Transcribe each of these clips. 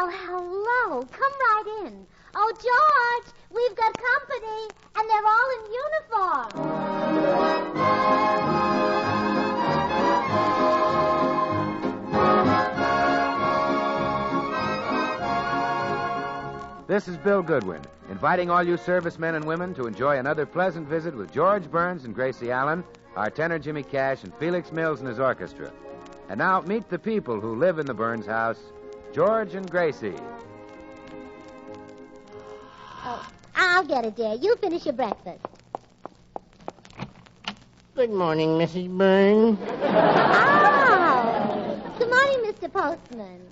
Well, hello. Come right in. Oh, George, we've got company, and they're all in uniform. This is Bill Goodwin, inviting all you servicemen and women to enjoy another pleasant visit with George Burns and Gracie Allen, our tenor Jimmy Cash, and Felix Mills and his orchestra. And now, meet the people who live in the Burns house, George and Gracie. Oh, I'll get it, dear. You finish your breakfast. Good morning, Mrs. Burns. Oh, good morning, Mr. Postman.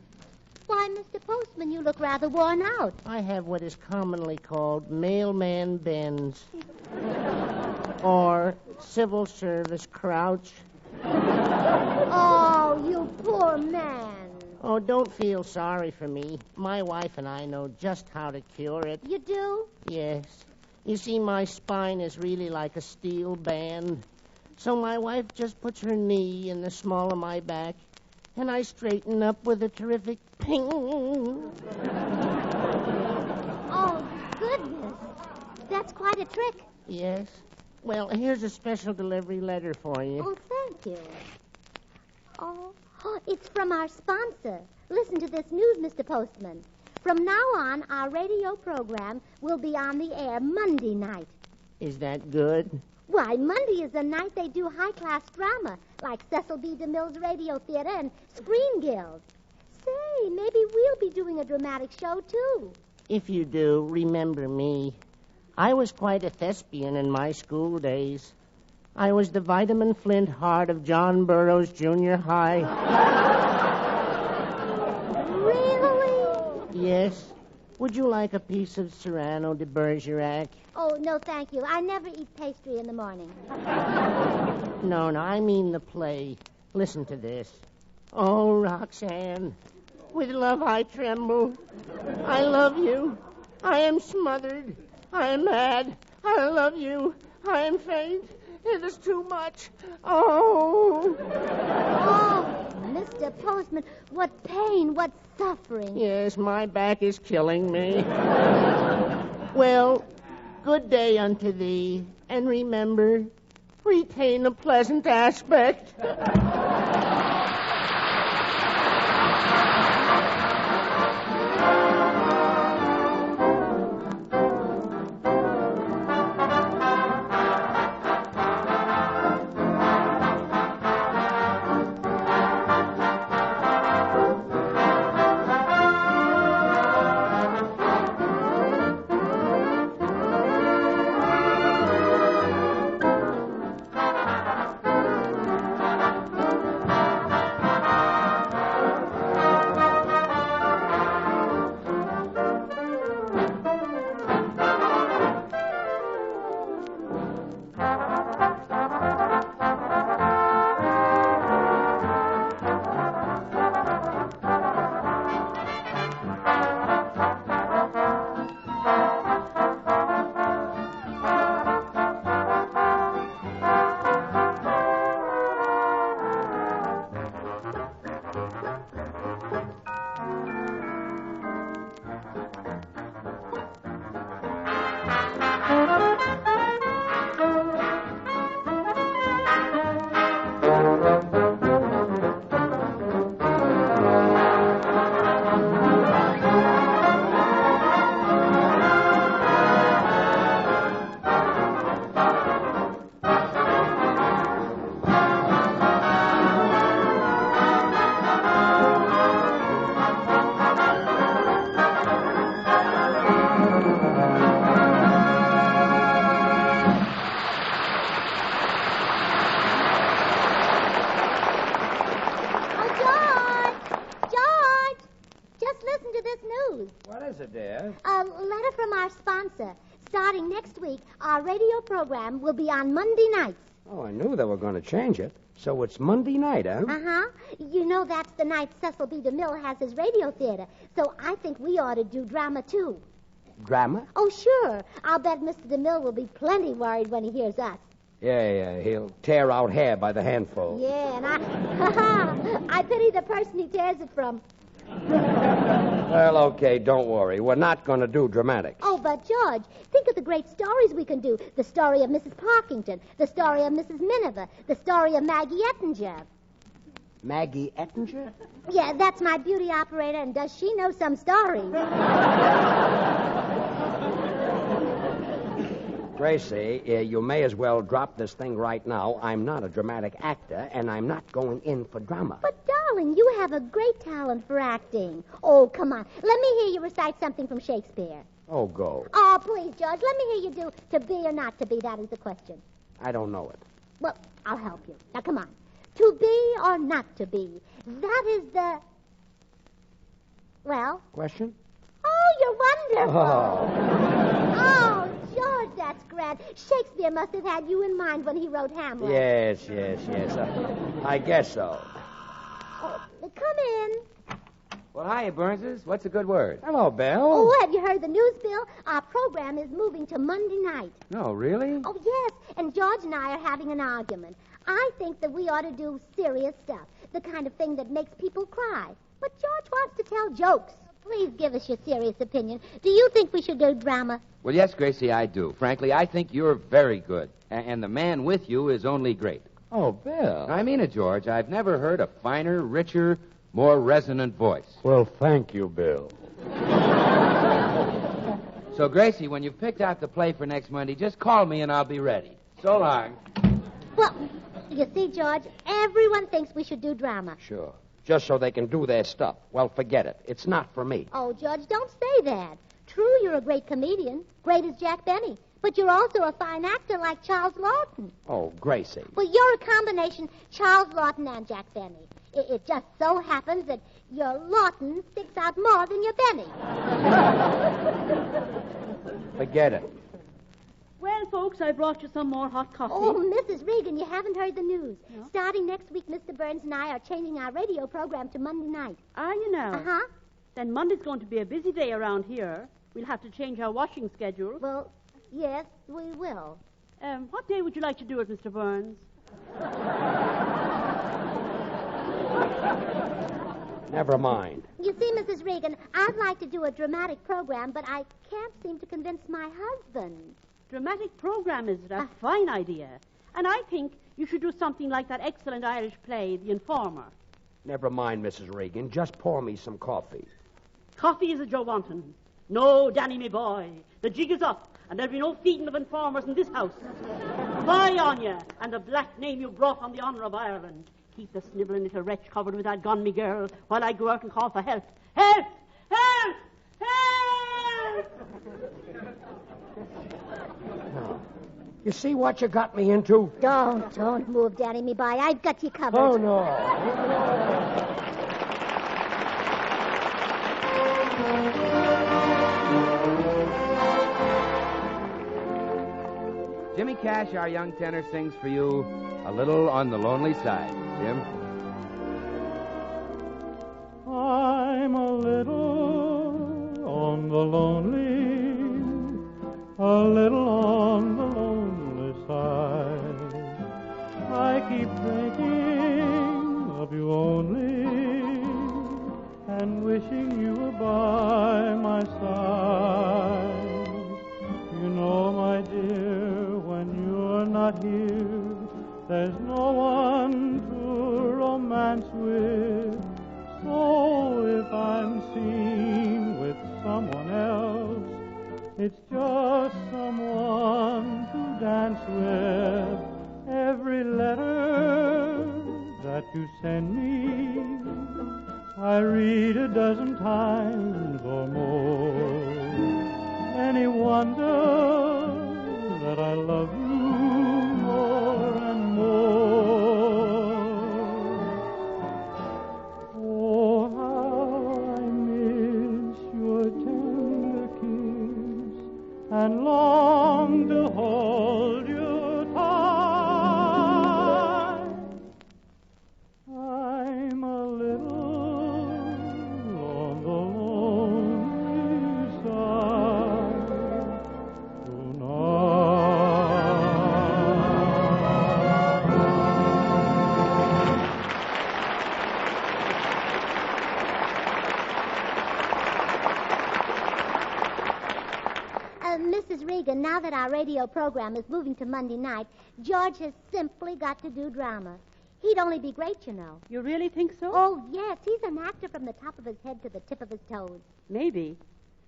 Why, Mr. Postman, you look rather worn out. I have what is commonly called mailman bends, or civil service crouch. Oh, you poor man. Oh, don't feel sorry for me. My wife and I know just how to cure it. You do? Yes. You see, my spine is really like a steel band. So my wife just puts her knee in the small of my back, and I straighten up with a terrific ping. Oh, goodness. That's quite a trick. Yes. Well, here's a special delivery letter for you. Oh, thank you. Oh, it's from our sponsor. Listen to this news, Mr. Postman. From now on, our radio program will be on the air Monday night. Is that good? Why, Monday is the night they do high-class drama, like Cecil B. DeMille's Radio Theater and Screen Guild. Say, maybe we'll be doing a dramatic show, too. If you do, remember me. I was quite a thespian in my school days. I was the Vitamin Flint heart of John Burroughs Junior High. Really? Yes. Would you like a piece of Cyrano de Bergerac? Oh, no, thank you. I never eat pastry in the morning. No, I mean the play. Listen to this. Oh, Roxanne, with love I tremble. I love you. I am smothered. I am mad. I love you. I am faint. It is too much. Oh. Oh, Mr. Postman, what pain, what suffering. Yes, my back is killing me. Well, good day unto thee, and remember, retain a pleasant aspect. A letter from our sponsor. Starting next week, our radio program will be on Monday nights. Oh, I knew they were going to change it. So it's Monday night, huh? Uh-huh. You know that's the night Cecil B. DeMille has his radio theater. So I think we ought to do drama, too. Drama? Oh, sure. I'll bet Mr. DeMille will be plenty worried when he hears us. Yeah, he'll tear out hair by the handful. Yeah, and I pity the person he tears it from. Well, okay, don't worry. We're not going to do dramatics. Oh, but George, think of the great stories we can do. The story of Mrs. Parkington, the story of Mrs. Miniver, the story of Maggie Ettinger. Maggie Ettinger? Yeah, that's my beauty operator, and does she know some stories? Gracie, you may as well drop this thing right now. I'm not a dramatic actor, and I'm not going in for drama. But, darling, you have a great talent for acting. Oh, come on. Let me hear you recite something from Shakespeare. Oh, go. Oh, please, George, let me hear you do to be or not to be. That is the question. I don't know it. Well, I'll help you. Now, come on. To be or not to be. That is the... Well? Question? Oh, you're wonderful. Oh. Oh, George, that's grand. Shakespeare must have had you in mind when he wrote Hamlet. Yes. I guess so. Oh, come in. Well, hiya, Burnses. What's a good word? Hello, Bill. Oh, have you heard the news, Bill? Our program is moving to Monday night. No, really? Oh, yes, and George and I are having an argument. I think that we ought to do serious stuff, the kind of thing that makes people cry. But George wants to tell jokes. Please give us your serious opinion. Do you think we should do drama? Well, yes, Gracie, I do. Frankly, I think you're very good. And the man with you is only great. Oh, Bill. I mean it, George. I've never heard a finer, richer, more resonant voice. Well, thank you, Bill. So, Gracie, when you've picked out the play for next Monday, just call me and I'll be ready. So long. Well, you see, George, everyone thinks we should do drama. Sure. Just so they can do their stuff. Well, forget it. It's not for me. Oh, George, don't say that. True, you're a great comedian, great as Jack Benny, but you're also a fine actor like Charles Lawton. Oh, Gracie. Well, you're a combination Charles Lawton and Jack Benny. It just so happens that your Lawton sticks out more than your Benny. Forget it. Well, folks, I brought you some more hot coffee. Oh, Mrs. Regan, you haven't heard the news. No? Starting next week, Mr. Burns and I are changing our radio program to Monday night. Are you now? Uh-huh. Then Monday's going to be a busy day around here. We'll have to change our washing schedule. Well, yes, we will. What day would you like to do it, Mr. Burns? Never mind. You see, Mrs. Regan, I'd like to do a dramatic program, but I can't seem to convince my husband. Dramatic program is a fine idea. And I think you should do something like that excellent Irish play, The Informer. Never mind, Mrs. Regan. Just pour me some coffee. Coffee is a Joe wanton. No, Danny, me boy. The jig is up, and there'll be no feeding of informers in this house. Fie on you, and the black name you brought on the honour of Ireland. Keep the snivelling little wretch covered with that gun, me girl, while I go out and call for help. Help! Help! Help! Now, you see what you got me into? Don't move, Danny, me boy. I've got you covered. Oh, no. Jimmy Cash, our young tenor, sings for you A Little on the Lonely Side. Jim? I'm a little on the lonely, a little on the lonely side. I keep thinking of you only and wishing you were by my side. You know, my dear, when you're not here, there's no one to romance with. So if I'm seen with someone else, it's just someone to dance with. Every letter that you send me, I read a dozen times or more. Any wonder that I love you more and more? Oh, how I miss your tender kiss and long to hold you tight. I'm a little on the lonely side tonight. now that our radio program is moving to Monday night, George has simply got to do drama. He'd only be great, you know. You really think so? Oh, yes. He's an actor from the top of his head to the tip of his toes. Maybe.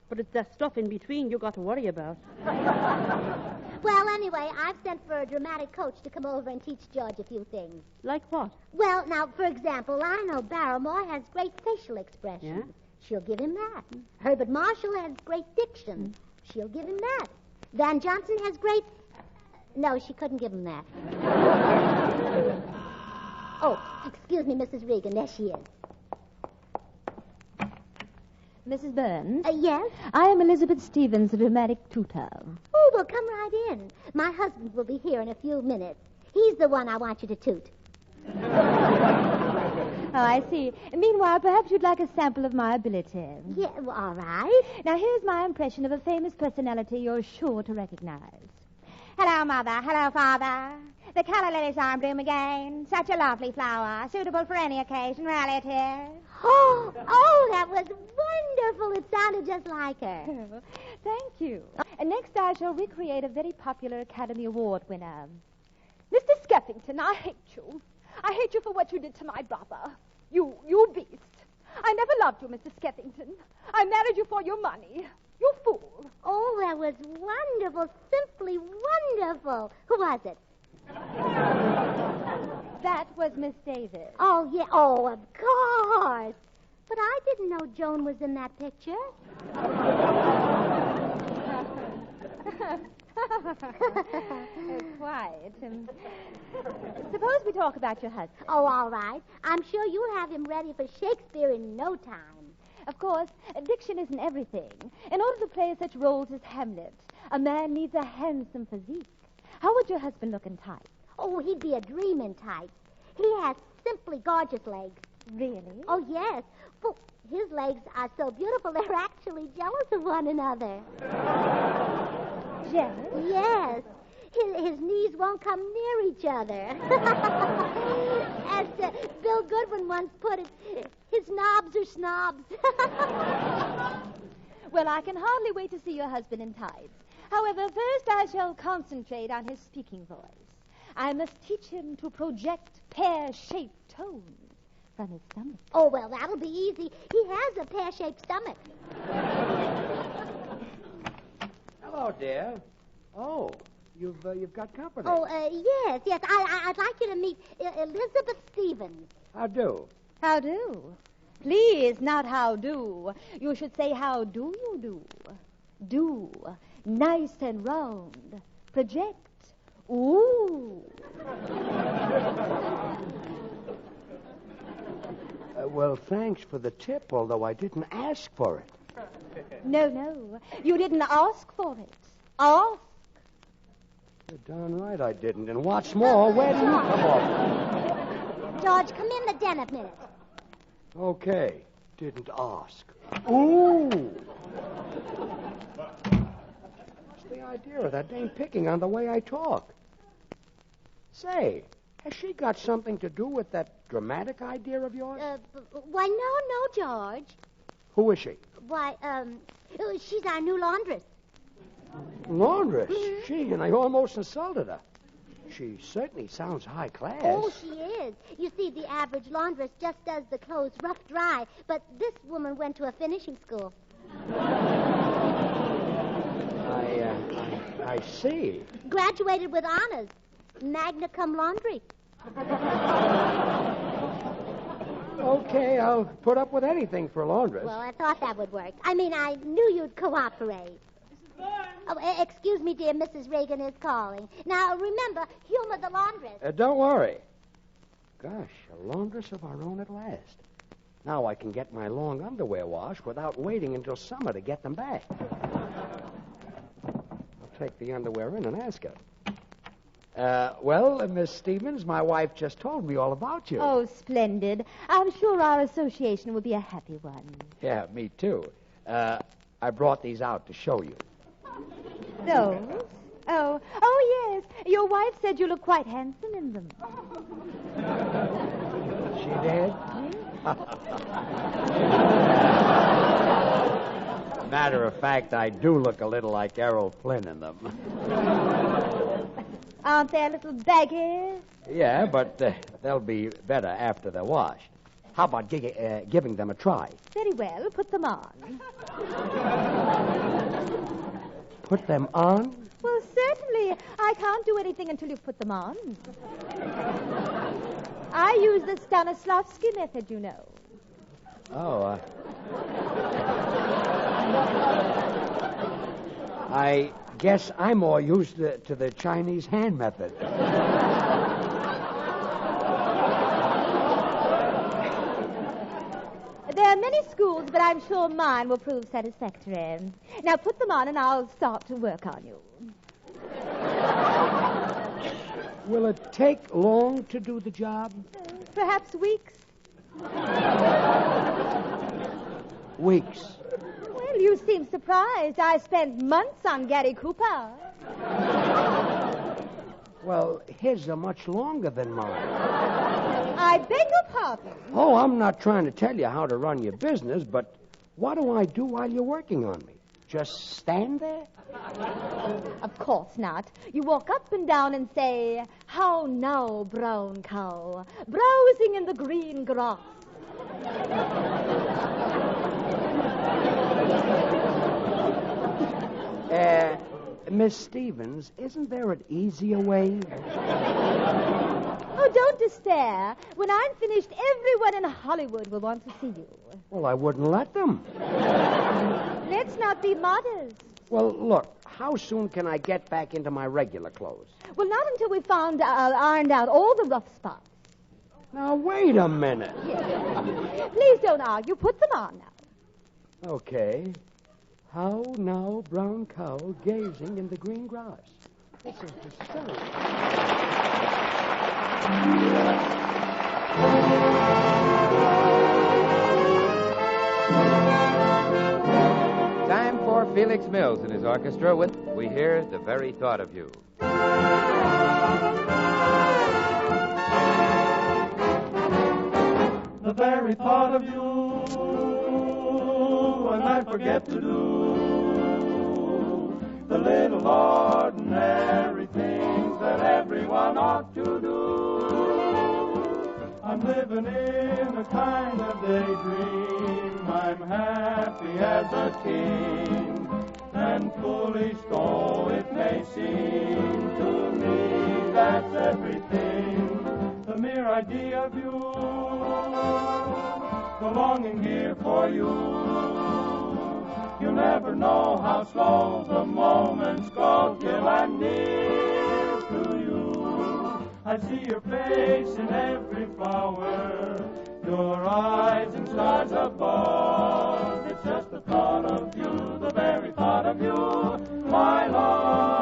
But it's that stuff in between you got to worry about. Well, anyway, I've sent for a dramatic coach to come over and teach George a few things. Like what? Well, now, for example, Lionel Barrymore has great facial expressions. Yeah? She'll give him that. Herbert Marshall has great diction. She'll give him that. Van Johnson has great... No, she couldn't give him that. Oh, excuse me, Mrs. Regan. There she is. Mrs. Burns? Yes? I am Elizabeth Stevens, the dramatic tutor. Oh, well, come right in. My husband will be here in a few minutes. He's the one I want you to toot. Oh, I see. Meanwhile, perhaps you'd like a sample of my ability. Yeah, well, all right. Now, here's my impression of a famous personality you're sure to recognize. Hello, Mother. Hello, Father. The colour lilies are in bloom again. Such a lovely flower, suitable for any occasion, really it is. Oh, that was wonderful. It sounded just like her. Thank you. And next I shall recreate a very popular Academy Award winner. Mr. Skeffington, I hate you. I hate you for what you did to my brother. You beast. I never loved you, Mr. Skeffington. I married you for your money. You fool. Oh, that was wonderful. Simply wonderful. Who was it? That was Miss Davis. Oh, yeah. Oh, of course. But I didn't know Joan was in that picture. Quiet. Suppose we talk about your husband. Oh, all right. I'm sure you'll have him ready for Shakespeare in no time. Of course, diction isn't everything. In order to play such roles as Hamlet, a man needs a handsome physique. How would your husband look in tights? Oh, he'd be a dream in tights. He has simply gorgeous legs. Really? Oh, yes. Well, his legs are so beautiful, they're actually jealous of one another. Jealous? Yes. His knees won't come near each other. As Bill Goodwin once put it, his knobs are snobs. Well, I can hardly wait to see your husband in tights. However, first I shall concentrate on his speaking voice. I must teach him to project pear-shaped tones from his stomach. Oh, well, that'll be easy. He has a pear-shaped stomach. Hello, dear. Oh, you've got company. Oh, yes. I'd like you to meet Elizabeth Stevens. How do? How do? Please, not how do. You should say how do you do. Do. Nice and round. Project. Ooh. Well, thanks for the tip, although I didn't ask for it. No. You didn't ask for it. Ask. You're darn right I didn't. And what's more, where do you come off? George, come in the den a minute. Okay. Didn't ask. Ooh. What's the idea of that dame picking on the way I talk? Say, has she got something to do with that dramatic idea of yours? Why, no, George. Who is she? Why, she's our new laundress. Laundress? She, and I almost insulted her. She certainly sounds high class. Oh, she is. You see, the average laundress just does the clothes rough dry, but this woman went to a finishing school. I see. Graduated with honors. Magna cum laundry. Okay, I'll put up with anything for a laundress. Well, I thought that would work. I mean, I knew you'd cooperate. Oh, excuse me, dear. Mrs. Reagan is calling. Now, remember, humor the laundress. Don't worry. Gosh, a laundress of our own at last. Now I can get my long underwear washed without waiting until summer to get them back. I'll take the underwear in and ask her. Well, Miss Stevens, my wife just told me all about you. Oh, splendid. I'm sure our association will be a happy one. Yeah, me too. I brought these out to show you. Those? Oh, yes. Your wife said you look quite handsome in them. She did? Matter of fact, I do look a little like Errol Flynn in them. Aren't they a little baggy? Yeah, but they'll be better after they're washed. How about giving them a try? Very well, put them on. Put them on? Well, certainly. I can't do anything until you've put them on. I use the Stanislavski method, you know. Oh, I guess I'm more used to the Chinese hand method. There are many schools, but I'm sure mine will prove satisfactory. Now put them on and I'll start to work on you. Will it take long to do the job? Perhaps weeks. Weeks. Well, you seem surprised. I spent months on Gary Cooper. Well, his are much longer than mine. I beg your pardon. Oh, I'm not trying to tell you how to run your business, but what do I do while you're working on me? Just stand there? Of course not. You walk up and down and say, "How now, brown cow, browsing in the green grass." Miss Stevens, isn't there an easier way? Oh, don't despair. When I'm finished, everyone in Hollywood will want to see you. Well, I wouldn't let them. Let's not be modest. Well, look, how soon can I get back into my regular clothes? Well, not until we've ironed out all the rough spots. Now, wait a minute. Please don't argue. Put them on now. Okay. How now, brown cow, gazing in the green grass. This is hysterical. Time for Felix Mills and his orchestra with We Hear the Very Thought of You. The very thought of you, and I forget to do the little ordinary things that everyone ought to do. I'm living in a kind of daydream. I'm happy as a king, and foolish though it may seem to me, that's everything. The mere idea of you, the longing here for you. You never know how slow the moments go till I'm near to you. I see your face in every flower, your eyes in stars above. It's just the thought of you, the very thought of you, my love.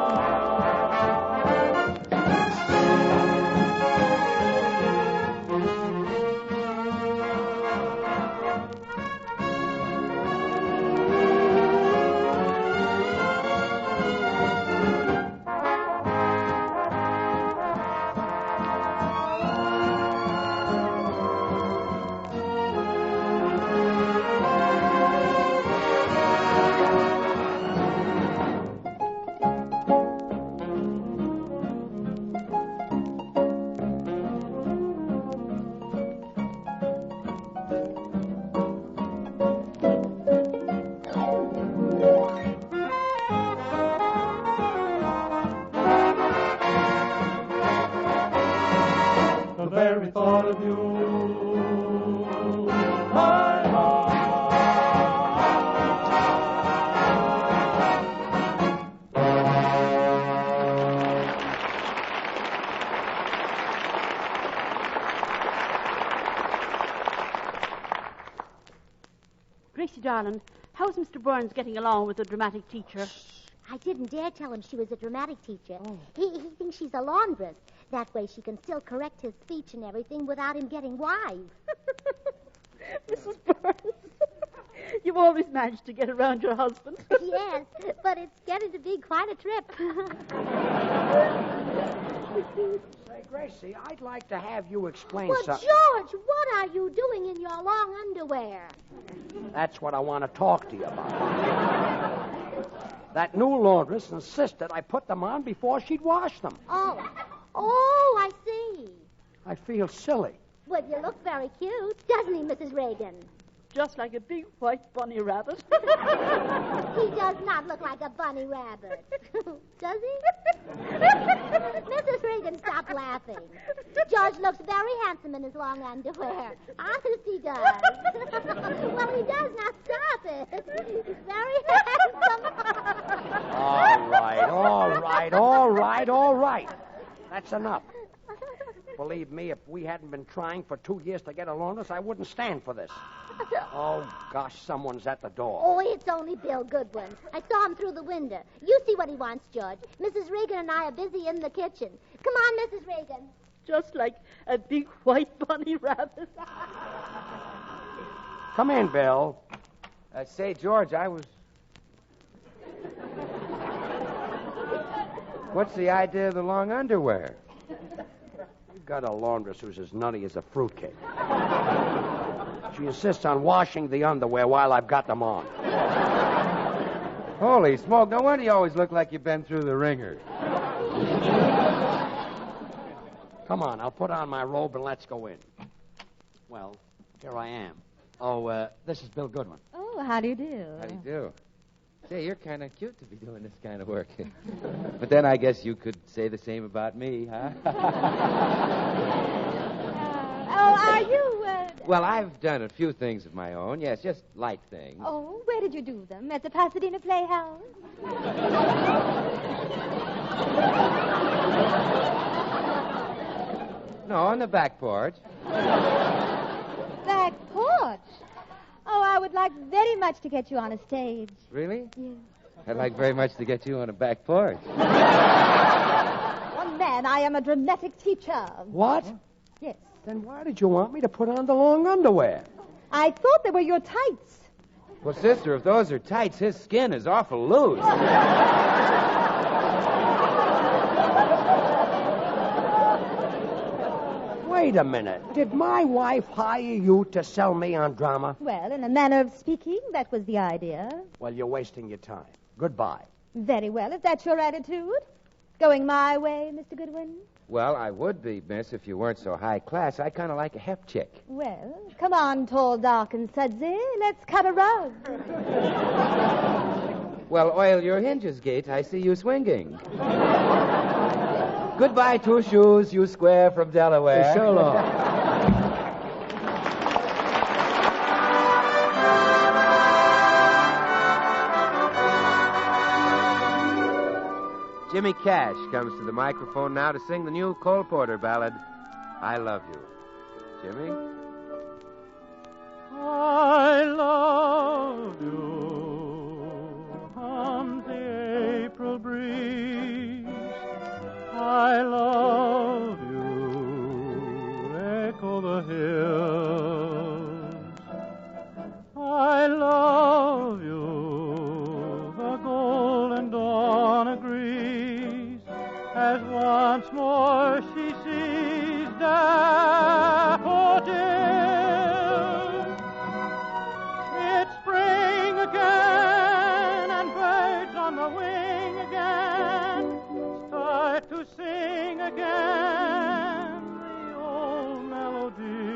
The very thought of you, my heart. Gracie, darling, how's Mr. Burns getting along with the dramatic teacher? I didn't dare tell him she was a dramatic teacher. He thinks she's a laundress. That way she can still correct his speech and everything without him getting wise. Mrs. Burns, you've always managed to get around your husband. Yes, but it's getting to be quite a trip. Say, Say, Gracie, I'd like to have you explain Well, something. George, what are you doing in your long underwear? That's what I want to talk to you about. That new laundress insisted I put them on before she'd wash them. Oh, I see. I feel silly. Well, you look very cute, doesn't he, Mrs. Reagan? Just like a big white bunny rabbit. He does not look like a bunny rabbit. Does he? Mrs. Reagan, stop laughing. George looks very handsome in his long underwear. Honest, he does. Well, he does. Now stop it. He's very handsome. All right. That's enough. Believe me, if we hadn't been trying for 2 years to get a laundress, I wouldn't stand for this. Oh, gosh, someone's at the door. Oh, it's only Bill Goodwin. I saw him through the window. You see what he wants, George. Mrs. Reagan and I are busy in the kitchen. Come on, Mrs. Reagan. Just like a big white bunny rabbit. Come in, Bill. Say, George, What's the idea of the long underwear? You've got a laundress who's as nutty as a fruitcake. She insists on washing the underwear while I've got them on. Holy smoke, no wonder you always look like you've been through the ringer. Come on, I'll put on my robe and let's go in. Well, here I am. Oh, this is Bill Goodwin. Oh, how do you do? How do you do? Say, you're kind of cute to be doing this kind of work. But then I guess you could say the same about me, huh? Are you, Well, I've done a few things of my own. Yes, just light things. Oh, where did you do them? At the Pasadena Playhouse? No, on the back porch. Back porch? Oh, I would like very much to get you on a stage. Really? Yes. I'd like very much to get you on a back porch. Young man, I am a dramatic teacher. What? Yes. Then why did you want me to put on the long underwear? I thought they were your tights. Well, sister, if those are tights, his skin is awful loose. Wait a minute. Did my wife hire you to sell me on drama? Well, in a manner of speaking, that was the idea. Well, you're wasting your time. Goodbye. Very well, if that's your attitude. Going my way, Mr. Goodwin? Well, I would be, miss, if you weren't so high class. I kind of like a hep chick. Well, come on, tall, dark, and sudsy. Let's cut a rug. Well, oil your hinges, Gate. I see you swinging. Goodbye, two shoes, you square from Delaware. So long. Jimmy Cash comes to the microphone now to sing the new Cole Porter ballad, I Love You. Jimmy? I love you, hums the April breeze. I love you, echo the hills. I love you, the golden dawn agrees, as once more she sees daffodils. It's spring again, and birds on the wing again start to sing again the old melody.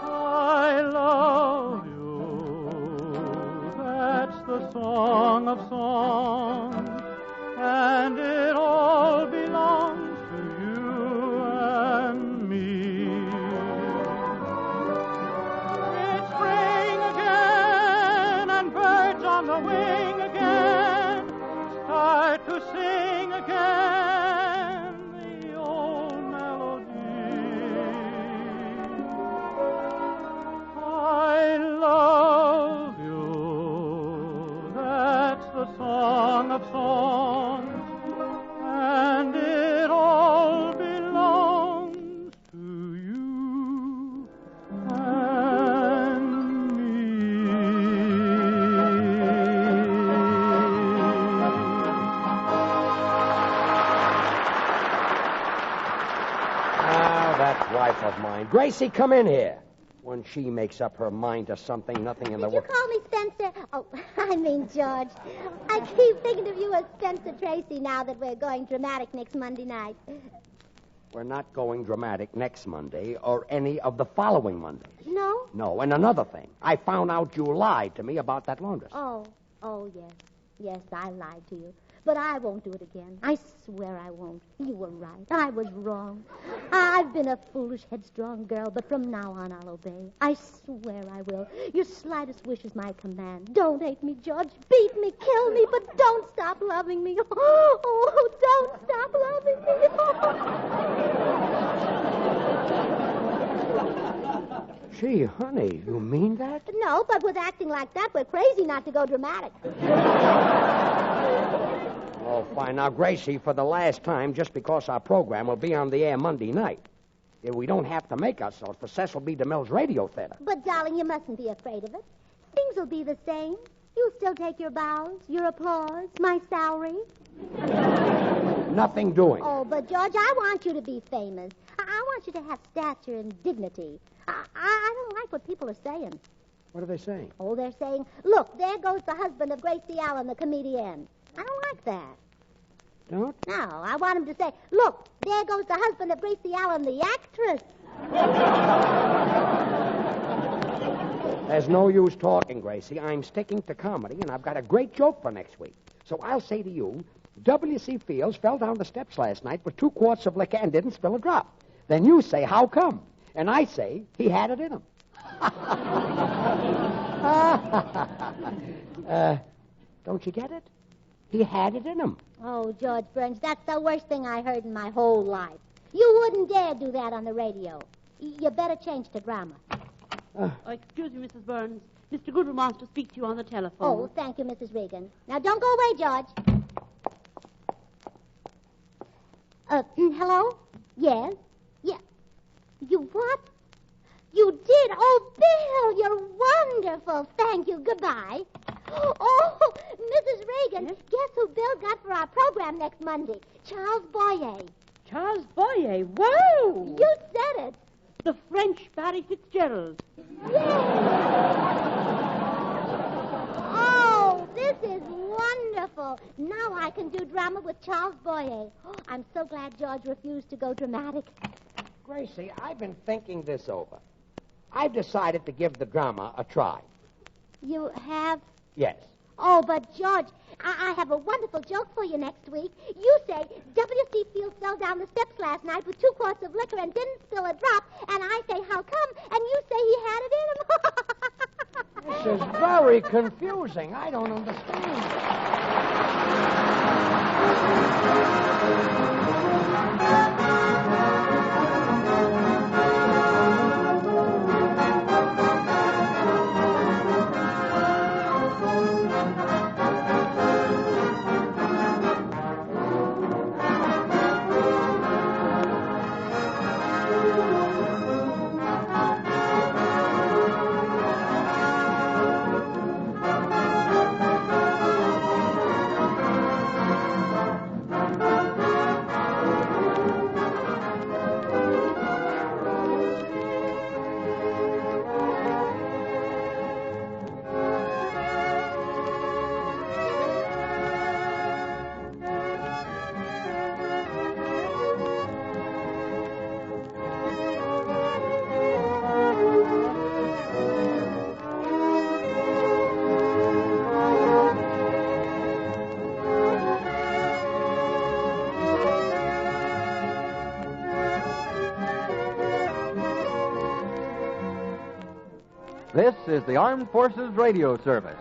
I love you, that's the song of songs, and it all belongs to you and me. It's spring again, and birds on the wing again start to sing again the old melody. I love you, that's the song Ah, that wife of mine. Gracie, come in here. When she makes up her mind to something, nothing in the Did you world. call me Spencer? Oh, I mean George. I keep thinking of you as Spencer Tracy now that we're going dramatic next Monday night. We're not going dramatic next Monday or any of the following Mondays. No? No, and another thing. I found out you lied to me about that laundress. Oh, yes. Yes, I lied to you. But I won't do it again. I swear I won't. You were right. I was wrong. I've been a foolish, headstrong girl, but from now on I'll obey. I swear I will. Your slightest wish is my command. Don't hate me, George. Beat me, kill me, but don't stop loving me. Oh, don't stop loving me. Gee, honey, you mean that? No, but with acting like that, we're crazy not to go dramatic. Oh, fine. Now, Gracie, for the last time, just because our program will be on the air Monday night, we don't have to make ourselves for Cecil B. DeMille's radio theater. But, darling, you mustn't be afraid of it. Things will be the same. You'll still take your bows, your applause, my salary. Nothing doing. Oh, but, George, I want you to be famous. I want you to have stature and dignity. I don't like what people are saying. What are they saying? Oh, they're saying, look, there goes the husband of Gracie Allen, the comedian. I don't like that. Don't? No, I want him to say, look, there goes the husband of Gracie Allen, the actress. There's no use talking, Gracie. I'm sticking to comedy, and I've got a great joke for next week. So I'll say to you, W.C. Fields fell down the steps last night with 2 quarts of liquor and didn't spill a drop. Then you say, how come? And I say, he had it in him. Don't you get it? He had it in him. Oh, George Burns, that's the worst thing I heard in my whole life. You wouldn't dare do that on the radio. You better change to drama. Excuse me, Mrs. Burns. Mr. Goodwin wants to speak to you on the telephone. Oh, thank you, Mrs. Regan. Now, don't go away, George. Hello? Yes? Yeah. You what? You did? Oh, Bill, you're wonderful. Thank you. Goodbye. Oh, Mrs. Reagan, guess who Bill got for our program next Monday? Charles Boyer. Charles Boyer. Whoa! You said it. The French Barry Fitzgerald. Oh, this is wonderful. Now I can do drama with Charles Boyer. Oh, I'm so glad George refused to go dramatic. Gracie, I've been thinking this over. I've decided to give the drama a try. You have? Yes. Oh, but George, I have a wonderful joke for you next week. You say W.C. Fields fell down the steps last night with 2 quarts of liquor and didn't spill a drop, and I say, how come? And you say he had it in him. This is very confusing. I don't understand. This is the Armed Forces Radio Service.